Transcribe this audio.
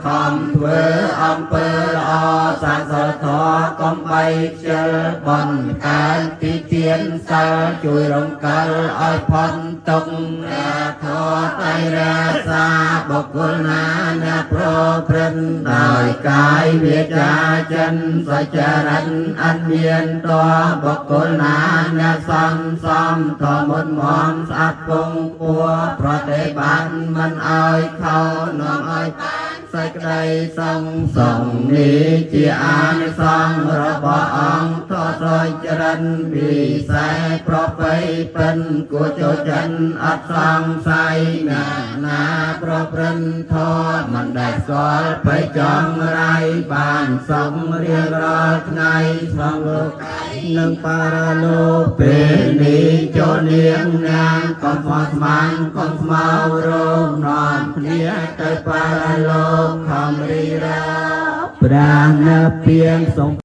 ខំធ្វើអំពើល្អសាងសីលធម៌កុំបីខ្ជិលបន់កើនទីទានសិលជួយរំកិលឲ្យផុតទុក្ខធម៌តែរាសាបុគ្គលណាអ្នកប្រព្រឹត្តដោយកាយវាចាចិនសច្ចរិតអត់មានតបុគ្គលណាអ្នកសំសំធម៌មុនមមស្អាតពងពួរប្រតិបត្តិមិនឲ្យខោនាំឲ្យសេចក្តីសង្សងនេះជាអានិសង្សរបស់អង្គធម៌សុចរិតវិសេសប្រពៃពិនគួរចូលចិត្តអត់សង្ស័យណាប្រព្រឹត្តធម៌មិនដែលស្គាល់បិចង់រាយបានសុខរៀងរាល់ថ្ងៃក្នុងលោកនឹងបារលោកពេលនេះចូលនាងណាងកុំស្មោះស្មាញកុំស្មៅរងនាំគ្នាទៅបារលោកខំរីរាប្រាណនៅពីង